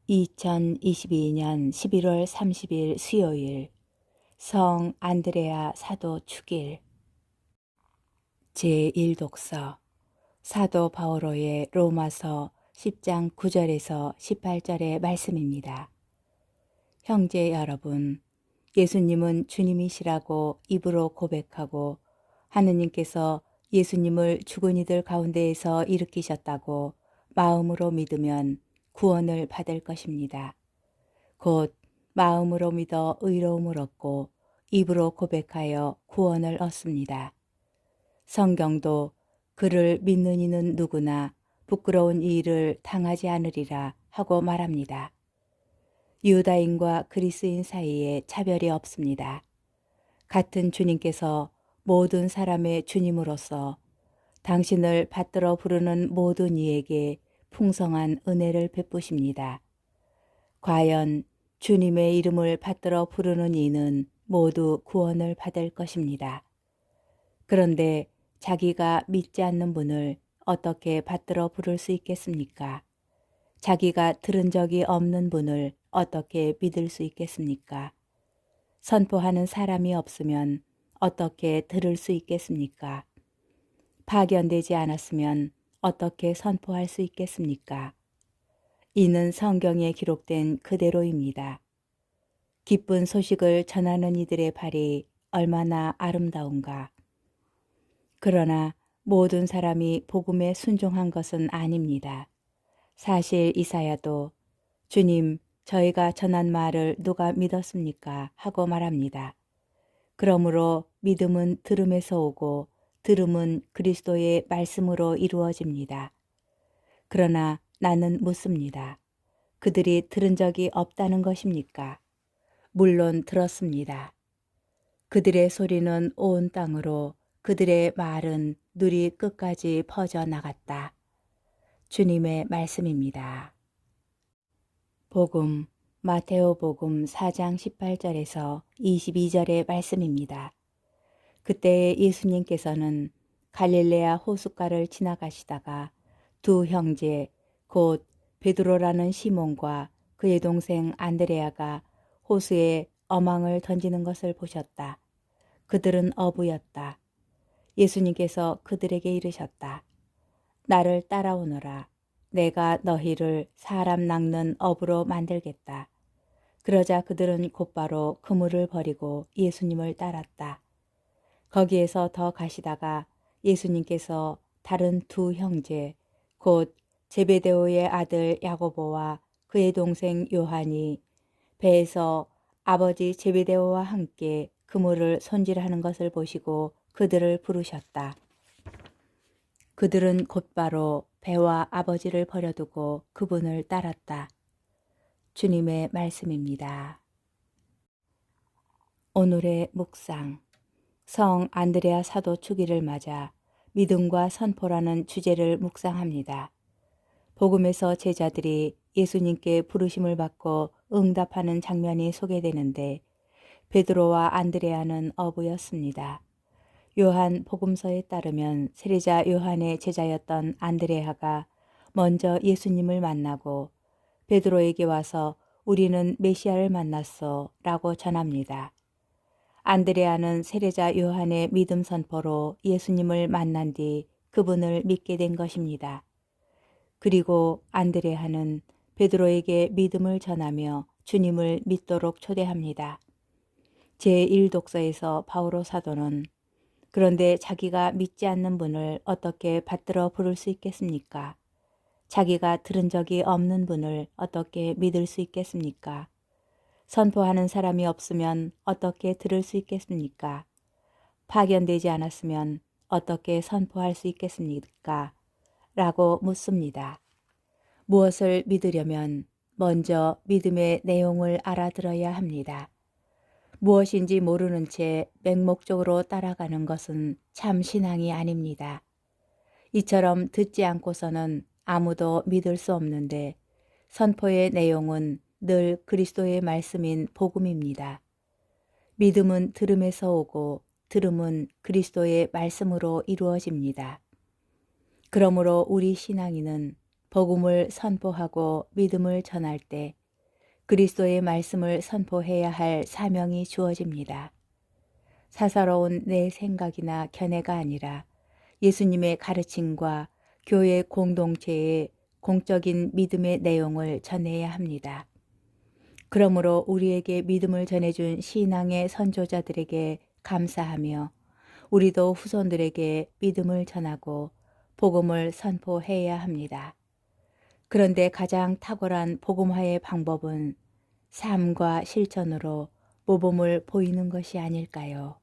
2022년 11월 30일 수요일 성 안드레아 사도 축일 제1독서 사도 바오로의 로마서 10장 9절에서 18절의 말씀입니다. 형제 여러분, 예수님은 주님이시라고 입으로 고백하고 하느님께서 예수님을 죽은 이들 가운데에서 일으키셨다고 마음으로 믿으면 구원을 받을 것입니다. 곧 마음으로 믿어 의로움을 얻고 입으로 고백하여 구원을 얻습니다. 성경도 그를 믿는 이는 누구나 부끄러운 이 일을 당하지 않으리라 하고 말합니다. 유다인과 그리스인 사이에 차별이 없습니다. 같은 주님께서 모든 사람의 주님으로서 당신을 받들어 부르는 모든 이에게 풍성한 은혜를 베푸십니다. 과연 주님의 이름을 받들어 부르는 이는 모두 구원을 받을 것입니다. 그런데 자기가 믿지 않는 분을 어떻게 받들어 부를 수 있겠습니까? 자기가 들은 적이 없는 분을 어떻게 믿을 수 있겠습니까? 선포하는 사람이 없으면 어떻게 들을 수 있겠습니까? 파견되지 않았으면 어떻게 선포할 수 있겠습니까? 이는 성경에 기록된 그대로입니다. 기쁜 소식을 전하는 이들의 발이 얼마나 아름다운가. 그러나 모든 사람이 복음에 순종한 것은 아닙니다. 사실 이사야도 주님, 저희가 전한 말을 누가 믿었습니까? 하고 말합니다. 그러므로 믿음은 들음에서 오고 들음은 그리스도의 말씀으로 이루어집니다. 그러나 나는 묻습니다. 그들이 들은 적이 없다는 것입니까? 물론 들었습니다. 그들의 소리는 온 땅으로, 그들의 말은 누리 끝까지 퍼져나갔다. 주님의 말씀입니다. 복음, 마테오복음 4장 18절에서 22절의 말씀입니다. 그때 예수님께서는 갈릴레아 호숫가를 지나가시다가 두 형제 곧 베드로라는 시몬과 그의 동생 안드레아가 호수에 어망을 던지는 것을 보셨다. 그들은 어부였다. 예수님께서 그들에게 이르셨다. 나를 따라오너라. 내가 너희를 사람 낚는 어부로 만들겠다. 그러자 그들은 곧바로 그물을 버리고 예수님을 따랐다. 거기에서 더 가시다가 예수님께서 다른 두 형제 곧 제베데오의 아들 야고보와 그의 동생 요한이 배에서 아버지 제베데오와 함께 그물을 손질하는 것을 보시고 그들을 부르셨다. 그들은 곧바로 배와 아버지를 버려두고 그분을 따랐다. 주님의 말씀입니다. 오늘의 묵상. 성 안드레아 사도 축일을 맞아 믿음과 선포라는 주제를 묵상합니다. 복음에서 제자들이 예수님께 부르심을 받고 응답하는 장면이 소개되는데 베드로와 안드레아는 어부였습니다. 요한 복음서에 따르면 세례자 요한의 제자였던 안드레아가 먼저 예수님을 만나고 베드로에게 와서 우리는 메시아를 만났소 라고 전합니다. 안드레아는 세례자 요한의 믿음 선포로 예수님을 만난 뒤 그분을 믿게 된 것입니다. 그리고 안드레아는 베드로에게 믿음을 전하며 주님을 믿도록 초대합니다. 제1독서에서 바오로 사도는 그런데 자기가 믿지 않는 분을 어떻게 받들어 부를 수 있겠습니까? 자기가 들은 적이 없는 분을 어떻게 믿을 수 있겠습니까? 선포하는 사람이 없으면 어떻게 들을 수 있겠습니까? 파견되지 않았으면 어떻게 선포할 수 있겠습니까? 라고 묻습니다. 무엇을 믿으려면 먼저 믿음의 내용을 알아들어야 합니다. 무엇인지 모르는 채 맹목적으로 따라가는 것은 참 신앙이 아닙니다. 이처럼 듣지 않고서는 아무도 믿을 수 없는데 선포의 내용은 늘 그리스도의 말씀인 복음입니다. 믿음은 들음에서 오고 들음은 그리스도의 말씀으로 이루어집니다. 그러므로 우리 신앙인은 복음을 선포하고 믿음을 전할 때 그리스도의 말씀을 선포해야 할 사명이 주어집니다. 사사로운 내 생각이나 견해가 아니라 예수님의 가르침과 교회 공동체의 공적인 믿음의 내용을 전해야 합니다. 그러므로 우리에게 믿음을 전해준 신앙의 선조자들에게 감사하며 우리도 후손들에게 믿음을 전하고 복음을 선포해야 합니다. 그런데 가장 탁월한 복음화의 방법은 삶과 실천으로 모범을 보이는 것이 아닐까요?